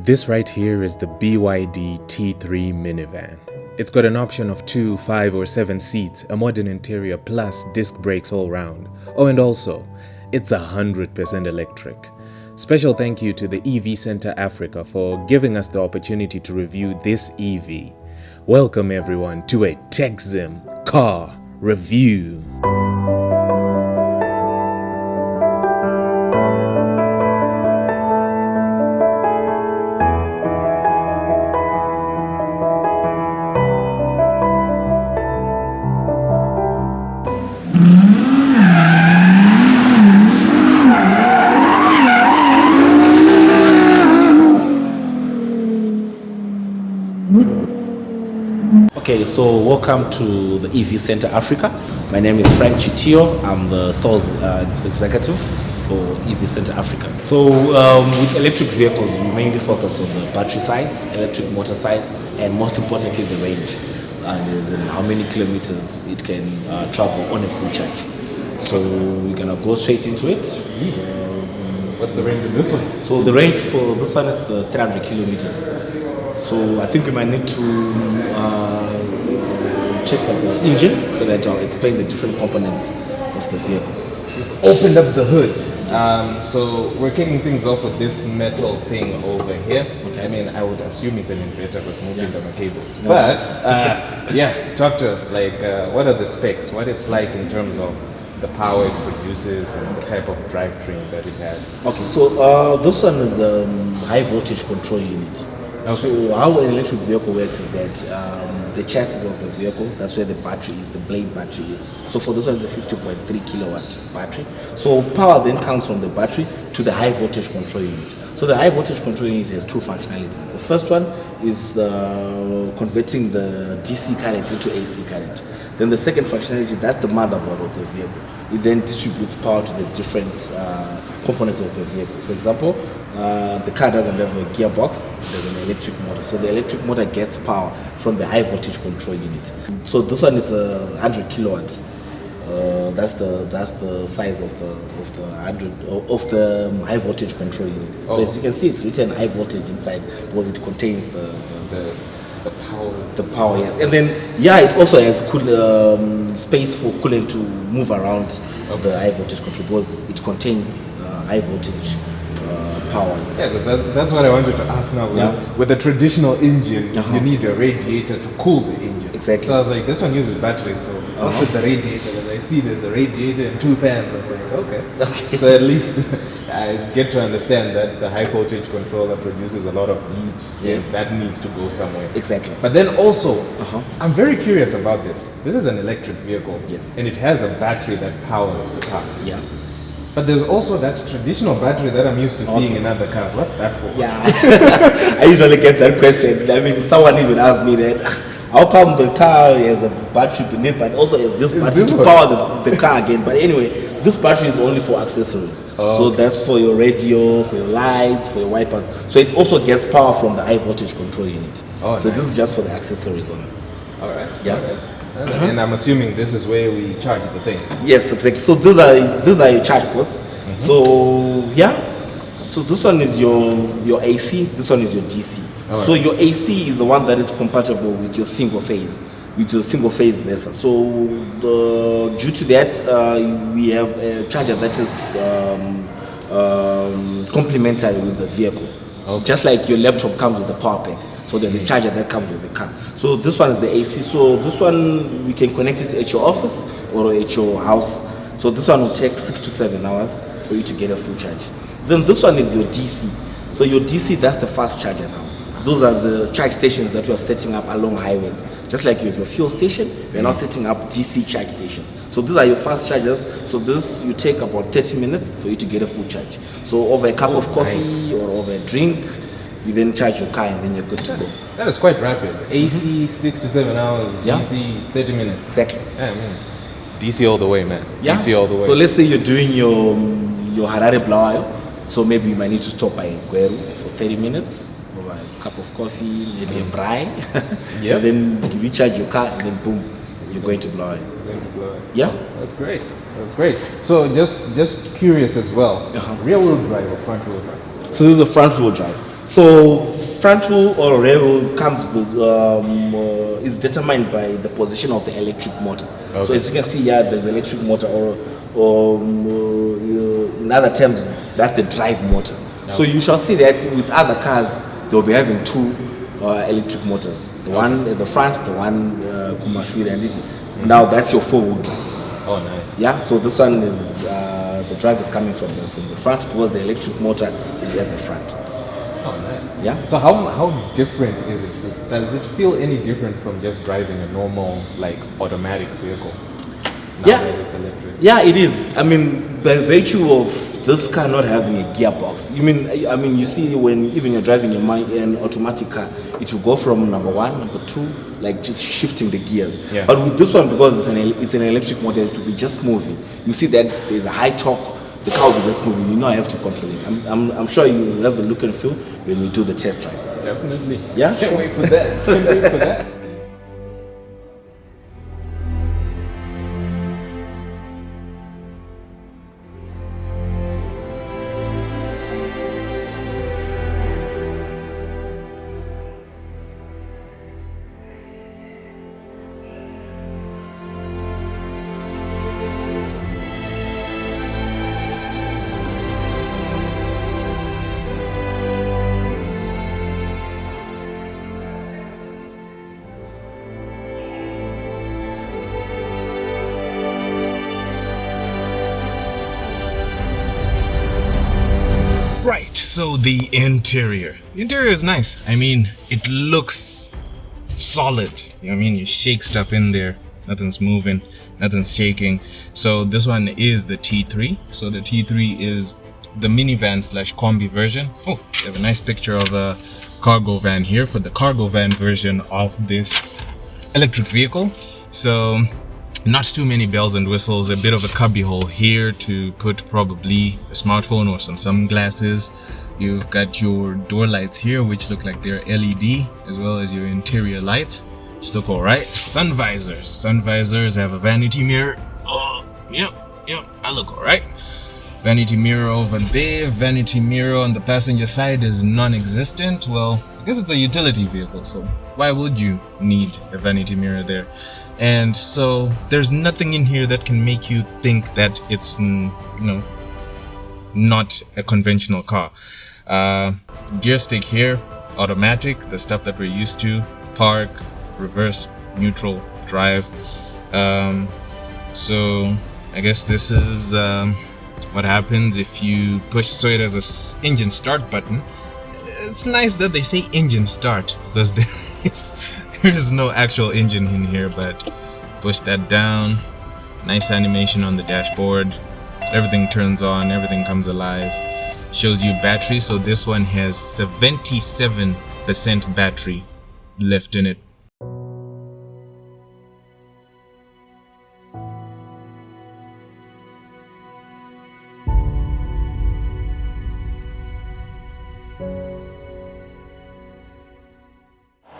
This right here is the BYD T3 minivan. It's got an option of 2, 5 or 7 seats, a modern interior plus disc brakes all round. Oh, and also, it's 100% electric. Special thank you to the EVCA Africa for giving us the opportunity to review this EV. Welcome everyone to a TechZim car review. Okay, so welcome to the EVCA Africa. My name is Frank Chitio. I'm the sales executive for EVCA Africa. So with electric vehicles, we mainly focus on the battery size, electric motor size, and most importantly the range. And as in how many kilometers it can travel on a full charge. So we're gonna go straight into it. What's the range of this one? So the range for this one is 300 kilometers. So I think we might need to check out the engine so that I'll explain the different components of the vehicle. Opened up the hood. So we're kicking things off with this metal thing over here. Okay. I mean, I would assume it's an inverter because moving them are cables. No. But yeah, talk to us. Like, what are the specs? What it's like in terms of the power it produces and the type of drivetrain that it has. Okay, so this one is a high voltage control unit. Okay. So how an electric vehicle works is that the chassis of the vehicle, that's where the battery is, the blade battery is. So for this one, it's a 50.3 kilowatt battery. So power then comes from the battery to the high voltage control unit. So the high voltage control unit has two functionalities. The first one is converting the DC current into AC current. Then the second functionality, that's the motherboard of the vehicle. It then distributes power to the different components of the vehicle. For example, the car doesn't have a gearbox, there's an electric motor. So the electric motor gets power from the high voltage control unit. So this one is a 100 kilowatt. That's the size of the high voltage control unit. So as you can see, it's written high voltage inside because it contains the power. The power, yes. And then yeah, it also has space for coolant to move around the high voltage control because it contains high voltage power inside. Yeah, because that's what I wanted to ask now. With a traditional engine, you need a radiator to cool the engine. Exactly. So I was like, this one uses batteries, so what's with the radiator? Because I see there's a radiator and two fans. I'm like, okay. So at least I get to understand that the high voltage controller produces a lot of heat. Yes. That needs to go somewhere. Exactly. But then also, I'm very curious about this. This is an electric vehicle. Yes. And it has a battery that powers the car. Yeah. But there's also that traditional battery that I'm used to seeing in other cars. What's that for? Yeah, I usually get that question. I mean, someone even asked me that, how come the car has a battery beneath but also has this battery to power the car again? But anyway, this battery is only for accessories. So that's for your radio, for your lights, for your wipers. So it also gets power from the high voltage control unit. So nice. This is just for the accessories only. All right. Yeah. All right. And I'm assuming this is where we charge the thing. Yes, exactly. So these are your charge ports. So yeah. So this one is your AC. This one is your DC. Right. So your AC is the one that is compatible with your single phase, Zesa. So due to that, we have a charger that is complementary with the vehicle. So just like your laptop comes with the power pack. So there's a charger that comes with the car. So this one is the AC. So this one, we can connect it at your office or at your house. So this one will take 6 to 7 hours for you to get a full charge. Then this one is your DC. So your DC, that's the fast charger now. Those are the charge stations that we are setting up along highways. Just like you have your fuel station, we are now setting up DC charge stations. So these are your fast chargers. So this, you take about 30 minutes for you to get a full charge. So over a cup of coffee or over a drink, you then charge your car and then you're good to go. That is quite rapid. AC 6 to 7 hours, DC 30 minutes. Exactly. Yeah, man. DC all the way, man. Yeah. DC all the way. So let's say you're doing your Harare Blawayo. So maybe you might need to stop by Gweru for 30 minutes, over a cup of coffee, maybe a braai. And then you recharge your car and then boom, you're going to Blawayo. Yeah. That's great. That's great. So just curious as well, rear wheel drive or front wheel drive? So this is a front wheel drive. So front wheel or rear wheel comes with, is determined by the position of the electric motor. Okay. So as you can see here, there's electric motor, or in other terms, that's the drive motor. Okay. So you shall see that with other cars, they'll be having two electric motors. The one at the front, the one Kumashwili, and this. Now that's your four-wheel drive. Oh, nice. Yeah, so this one is, the drive is coming from the front because the electric motor is at the front. Oh, nice. Yeah. So how different is it? Does it feel any different from just driving a normal, like, automatic vehicle? Now Yeah. that it's electric? Yeah, it is. I mean, by virtue of this car not having a gearbox, you see when even you're driving an automatic car, it will go from number one, number two, like just shifting the gears. Yeah. But with this one, because it's an electric motor, it will be just moving. You see that there's a high torque, the car will be just moving. You know I have to control it. I'm sure you will have a look and feel when we do the test drive. Definitely. Yeah, Can't sure. wait for that. Can't wait for that. Right, so the interior. The interior is nice. I mean, it looks solid. You know what I mean? You shake stuff in there, nothing's moving, nothing's shaking. So this one is the T3. So the T3 is the minivan slash combi version. Oh, they have a nice picture of a cargo van here for the cargo van version of this electric vehicle. So not too many bells and whistles, a bit of a cubby hole here to put probably a smartphone or some sunglasses. You've got your door lights here, which look like they're LED, as well as your interior lights, which look alright. Sun visors. Sun visors have a vanity mirror. Oh, yep, I look alright. Vanity mirror over there. Vanity mirror on the passenger side is non-existent. Well, I guess it's a utility vehicle, so why would you need a vanity mirror there? And so there's nothing in here that can make you think that it's, not a conventional car. Gear stick here, automatic, the stuff that we're used to. Park, reverse, neutral, drive. So I guess this is what happens if you push. So it has a engine start button. It's nice that they say engine start because there is no actual engine in here, but push that down. Nice animation on the dashboard. Everything turns on, everything comes alive. Shows you battery, so this one has 77% battery left in it.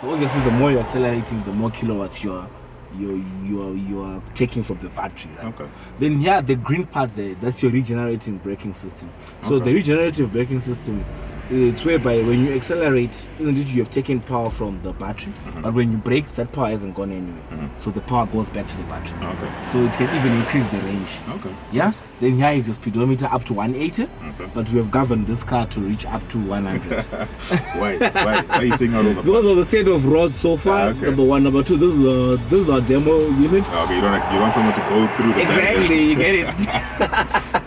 So obviously, the more you're accelerating, the more kilowatts you're taking from the battery. Right? Okay. Then here, the green part there, that's your regenerating braking system. So Okay. the regenerative braking system, it's whereby when you accelerate, even if you have taken power from the battery, but when you brake, that power hasn't gone anywhere. So the power goes back to the battery. Okay. So it can even increase the range. Okay. Yeah. Then here is your speedometer up to 180, Okay. but we have governed this car to reach up to 100. Why are you taking out all the Because of the state of road so far, Okay. number one, number two, this is our demo unit. Okay, you want someone to go through the Exactly, you get it. I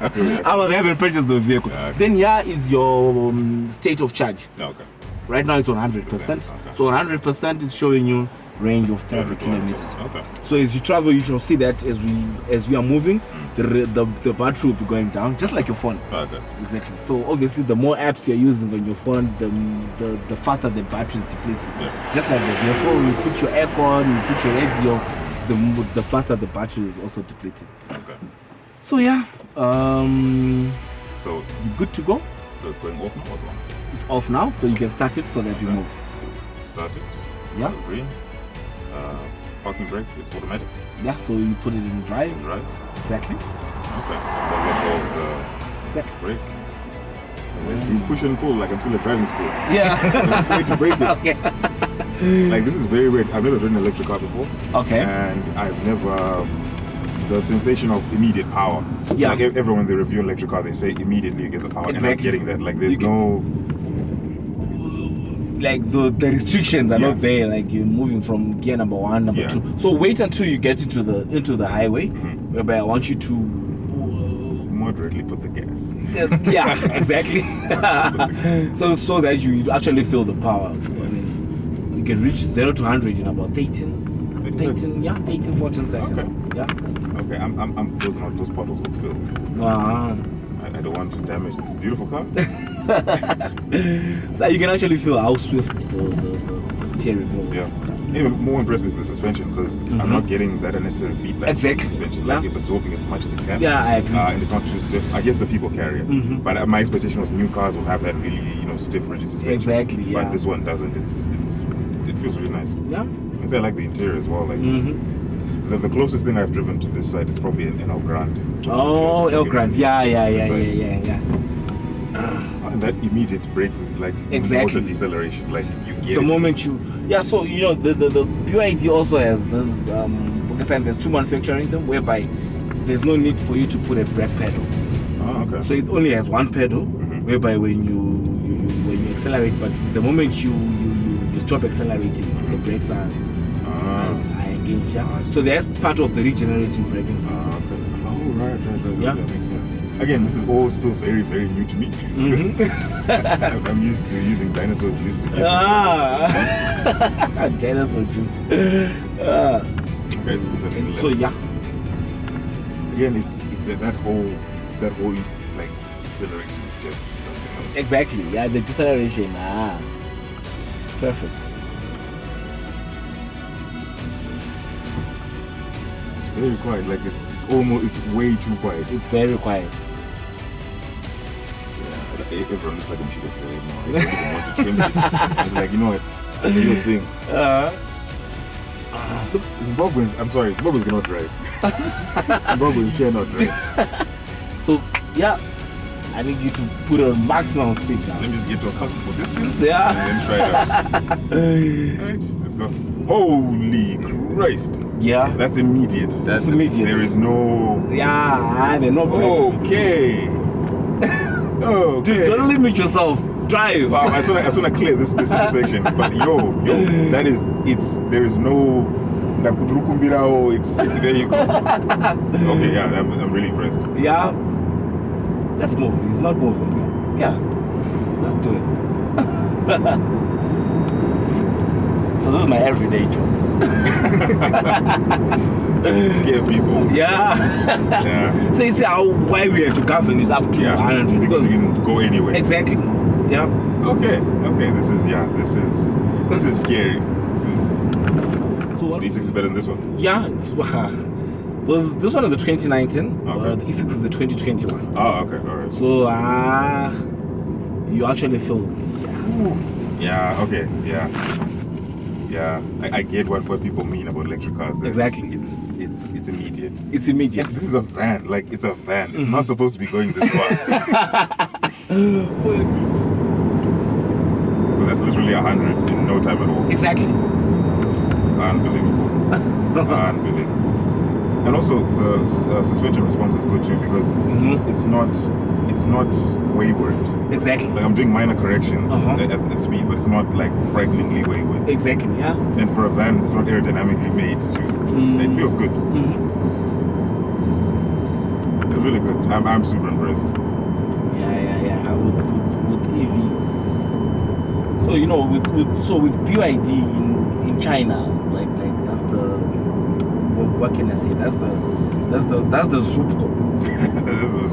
feel it. I was having purchased the vehicle. Yeah, okay. Then here is your state of charge. Okay. Right now it's on 100%. Okay. So 100% is showing you range of 30 kilometers. Okay. So as you travel, you shall see that as we are moving, the battery will be going down, just like your phone. Okay. Exactly. So obviously, the more apps you're using on your phone, the faster the battery is depleting. Yeah. Just like the vehicle, you put your aircon, you put your radio, the faster the battery is also depleting. Okay. So yeah, So you're good to go. it's going off now. What's on? It's off now, so you can start it so that you move. Start it. Yeah, Green. Parking brake is automatic. yeah. So you put it in drive. Right. Exactly. Okay. Then let go of the Exactly. brake. You push and pull like I'm still at driving school. Yeah. I'm afraid to break it. Okay. Like this is very weird. I've never driven an electric car before. Okay. And I've never the sensation of immediate power. Yeah. Like everyone they review an electric car, they say immediately you get the power. Exactly. And I'm getting that. Like there's You get- no Like the restrictions are Yeah. not there. Like you're moving from gear number 1, number Yeah. 2. So wait until you get into the highway, whereby I want you to. moderately put the gas. Yeah, exactly. so that you actually feel the power. I mean, you can reach 0 to 100 in about 13, 14 seconds. Okay. Yeah. Okay, I'm those potholes will fill. I don't want to damage this beautiful car. So you can actually feel how swift the steering wheel. Yeah. Even more impressive is the suspension because I'm not getting that unnecessary feedback. Exactly. From the suspension. Yeah. Like it's absorbing as much as it can. Yeah, I agree. And it's not too stiff. I guess the people carry it. But my expectation was new cars will have that really, stiff, rigid suspension. Exactly, yeah. But this one doesn't. It feels really nice. Yeah. And so I like the interior as well. Like the closest thing I've driven to this side is probably an El Grande. Oh, El Grande. Yeah. And that immediate braking, like Exactly. motor deceleration, like you get The it. moment you, so the BYD also has this. There's 2 manufacturing them, whereby there's no need for you to put a brake pedal. Oh, okay. So it only has one pedal, whereby when you accelerate, but the moment you stop accelerating, the brakes are engaged. Yeah? So that's part of the regenerating braking system. Okay. Oh, right. Yeah. That makes sense. Again, this is all still very, very new to me. I'm used to using dinosaur juice to get Dinosaur juice. Okay, So yeah. again, it's that whole like deceleration is just something else. Exactly. Yeah, the deceleration. Perfect. Very quiet. Like it's way too quiet. It's very quiet. Yeah, everyone looks like a shit of right now. I don't even want to change it. I was like, you know what? Do your thing. Zimbabweans, I'm sorry, Zimbabweans cannot drive. Zimbabweans cannot drive. So yeah, I need you to put on maximum speed now. Let me just get to a comfortable distance Yeah. and then try it out. Alright, let's go. Holy Christ. Yeah. That's immediate. That's immediate. There is no... Yeah, they're not brakes. Okay. Okay. Dude, don't limit yourself. Drive. Wow, I just want to clear this intersection. But yo, that is, there is no... There you go. Okay, yeah, I'm really impressed. Yeah. Let's move. It's not moving. Yeah. Let's do it. So this is my everyday job. Scare people. Yeah. Yeah. So you see why we had to govern it up to 100 because you can go anywhere. Exactly. Yeah. Okay. This is scary. So what? The E6 is better than this one. Yeah. This one is the 2019. Okay. The E6 is the 2021. Oh, okay. All right. So you actually feel. Yeah. Okay. Yeah. I get what people mean about electric cars. Exactly. It's immediate. It's immediate. This is a van. Like it's a van. It's not supposed to be going this fast. Well, that's literally 100 in no time at all. Exactly. Unbelievable. Unbelievable. And also the suspension response is good too because it's not wayward. Exactly. Like I'm doing minor corrections at speed, but it's not like frighteningly wayward. Exactly. Yeah. And for a van, it's not aerodynamically made to. It feels good. It's really good. I'm super impressed. Yeah. With EVs. So with BYD in China, like that's the what can I say? That's the Zupco.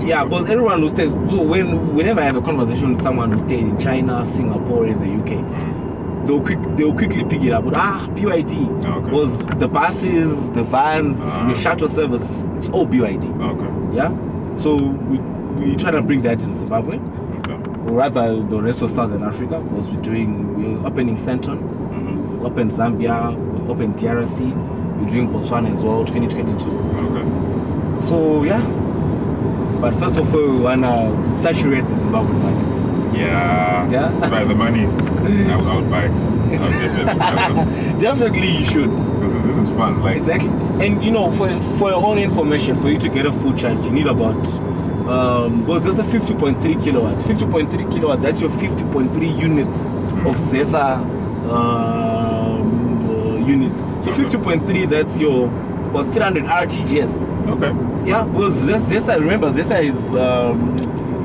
Yeah, because everyone who stays. So whenever I have a conversation with someone who stayed in China, Singapore, in the UK, they'll quickly pick it up. But BYD was the buses, the vans, your shuttle service. It's all BYD. Okay. Yeah. So we try to bring that in Zimbabwe. Or rather the rest of Southern Africa, because we're opening Centon, we've opened Zambia, we've opened DRC, we're doing Botswana as well, 2022. Okay. So yeah, but first of all, we wanna saturate the Zimbabwe market. Yeah. By the money, I would buy. Definitely you should. This is fun. Like exactly. And you know, for your own information, for you to get a full charge, you need about well, there's a 50.3 kilowatt. 50.3 kilowatt. That's your 50.3 units of ZESA units. So 50.3. That's your about 300 RTGs. Okay. Yeah, because ZESA. Remember, ZESA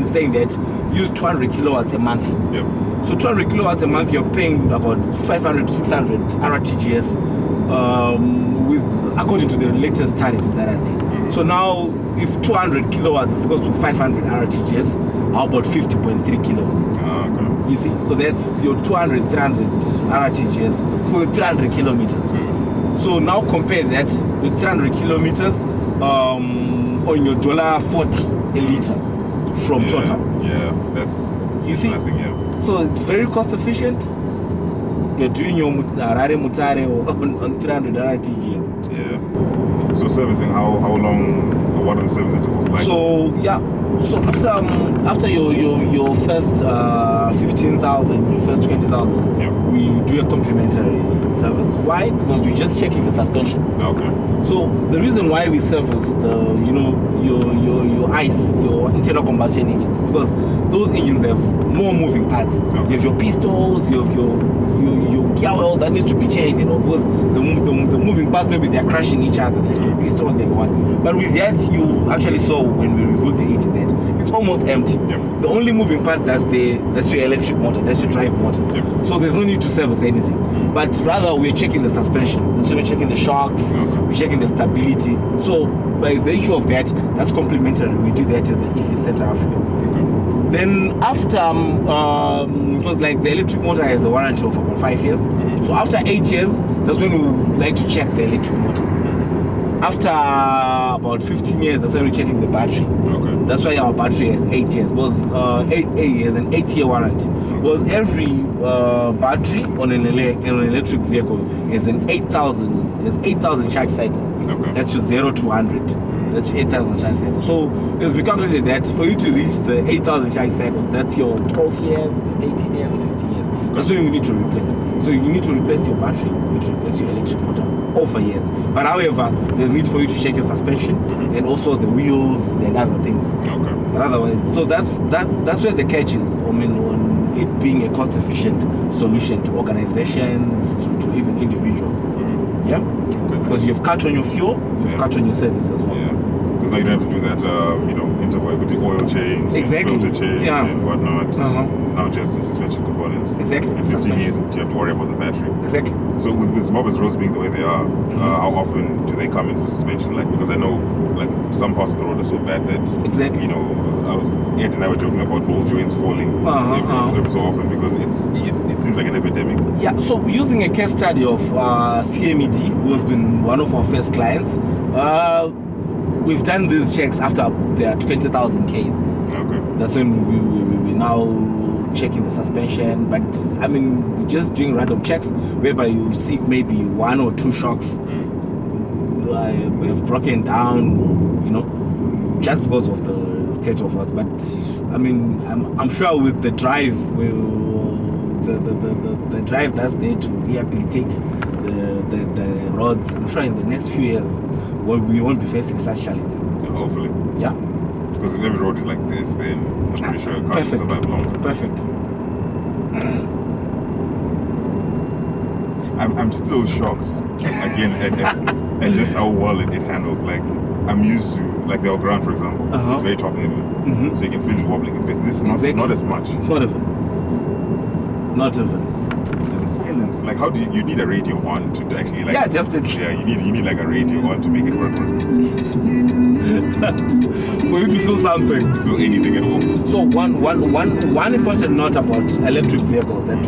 is saying that use 200 kilowatts a month. Yep. So 200 kilowatts a month, you're paying about 500 to 600 RTGs, with according to the latest tariffs that are there. So now, if 200 kilowatts is equal to 500 RTGs, how about 50.3 kilowatts? Okay. You see, so that's your 200, 300 RTGs for 300 kilometers. So now compare that with 300 kilometers on your $40 a liter from Total. Yeah, that's you see. Nothing, yeah. So it's very cost efficient. You're doing your Harare Mutare on 300 RTGs. Yeah. So servicing, how long? What are the service intervals like? So yeah. So after your first 15,000, your first 20,000, yeah, we do a complimentary service. Why? Because we're just checking the suspension. Okay. So the reason why we service your ICE, your internal combustion engines, because those engines have more moving parts. Okay. You have your pistons, you have your gear oil that needs to be changed. Because the moving parts, maybe they're crashing each other, like your pistons, like one. But with that, you actually saw when we reviewed the engine that it's almost empty. Yep. The only moving part that's your electric motor, that's your drive motor. Yep. So there's no need to service anything. But rather we're checking the suspension. So we're checking the shocks, we're checking the stability. So by virtue of that, that's complimentary. We do that at the EV Center Africa. Then after, because like the electric motor has a warranty of about 5 years. So after 8 years, that's when we would like to check the electric motor. After about 15 years, that's when we're checking the battery. Okay. That's why our battery has 8 years. Was 8 years, an 8-year warranty. Was every battery on an electric vehicle is an 8,000 charge cycles. Okay. That's your 0 to 100. That's your 8,000 charge cycles. So because we calculated that for you to reach the 8,000 charge cycles, that's your 12 years, 18 years, 15 years. That's when you need to replace. So you need to replace your battery, you need to replace your electric motor over years. But however, there's need for you to check your suspension and also the wheels and other things. Okay. But otherwise, so that's where the catch is. I mean, on it being a cost-efficient solution to organizations, to even individuals. Yeah. Okay. Because you've cut on your fuel, you've cut on your service as well. Yeah. Because now you don't have to do that, interval with the oil change, exactly, filter change, and whatnot. It's now just the suspension components. Exactly. And 15 years, you have to worry about the battery. Exactly. So with Mobber's roads being the way they are, how often do they come in for suspension? Like, because I know, like, some parts of the road are so bad that, Ed and I were talking about ball joints falling every so often because it seems like an epidemic. Yeah. So using a case study of CMED, who has been one of our first clients, we've done these checks after there are 20,000 Ks. Okay. That's when we now checking the suspension. But I mean, we're just doing random checks whereby you see maybe 1 or 2 shocks have broken down, just because of the state of what's. But I mean, I'm sure with the drive, the drive that's there to rehabilitate the roads, I'm sure in the next few years we won't be facing such challenges. Hopefully. Yeah. Because if every road is like this, then I'm pretty sure it can't survive long. Perfect. I'm still shocked again at just how well it handles. Like, I'm used to, like the ground, for example, it's very top heavy, so you can feel it wobbling a bit. This is not as much. It's not even. Silence. Like, how do you need a radio on to actually, like? Yeah, definitely. Yeah, you need like a radio on to make it work. For you to feel something. Feel anything at all. So one important note about electric vehicles that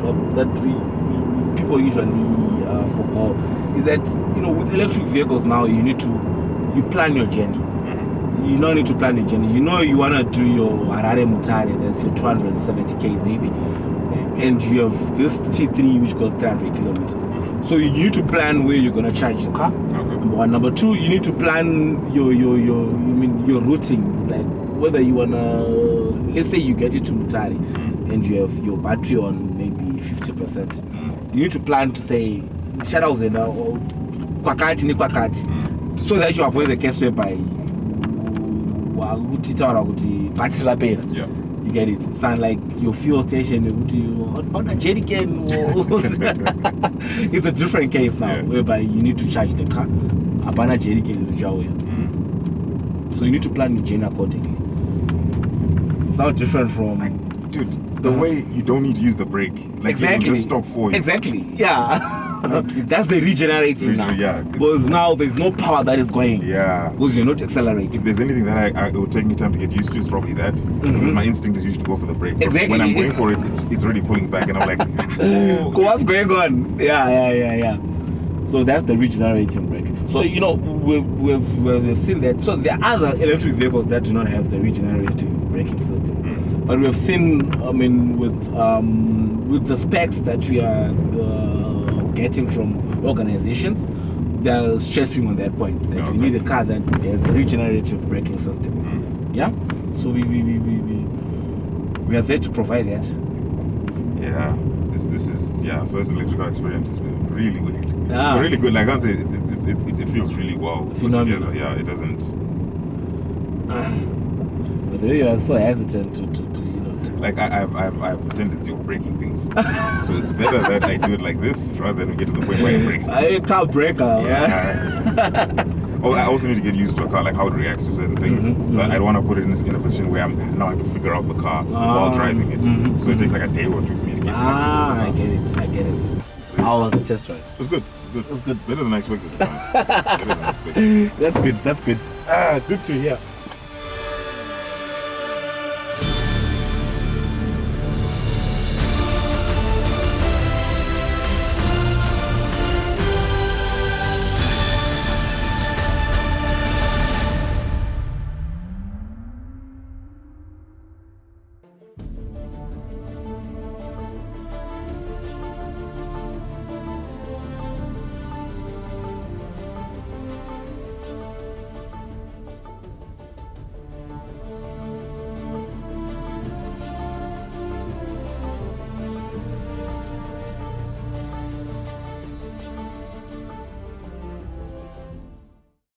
people usually forget is that with electric vehicles now you plan your journey. You don't need to plan your journey. You want to do your Harare Mutare, that's your 270 Ks maybe, and you have this T3 which goes 300 kilometers. So you need to plan where you're going to charge your car. Number one. Number two, you need to plan your routing, like whether you want to let's say you get it to Mutare and you have your battery on maybe 50%. You need to plan to say shadows and kwakati ni kwakati, so that you avoid the case whereby battery. Yeah. You get it? Sound like your fuel station on a jerry can. It's a different case now, whereby you need to charge the car. Upon a jerry can, so you need to plan your journey accordingly. It's not different from the way you don't need to use the brake. Like exactly. You just stop for you. Exactly. Yeah. That's the regenerating now. Yeah. Because now there's no power that is going. Yeah. Because you're not accelerating. If there's anything that it would take me time to get used to, it's probably that. Because my instinct is usually to go for the brake. But Exactly. when I'm going for it, it's already pulling back, and I'm like, oh. What's going on? Yeah. So that's the regenerating brake. So we've seen that. So there are other electric vehicles that do not have the regenerative braking system. But we've seen, with the specs that we are getting from organizations, they're stressing on that point that we need a car that has a regenerative braking system. Yeah. So we are there to provide that. Yeah. This is first electrical experience has been really weird. Yeah. But really good. Like I can't say it feels really well put together. Yeah. It doesn't. But the way you are so hesitant to like I've a tendency of breaking things, so it's better that I do it like this rather than we get to the point where it breaks. I can't break out. Yeah. I also need to get used to a car, like how it reacts to certain things. But I don't want to put it in a position where I have to figure out the car while driving it. So it takes like a day or two for me to get. I get it. How was the test ride? It was good. Better than I expected. That's good. Good to hear.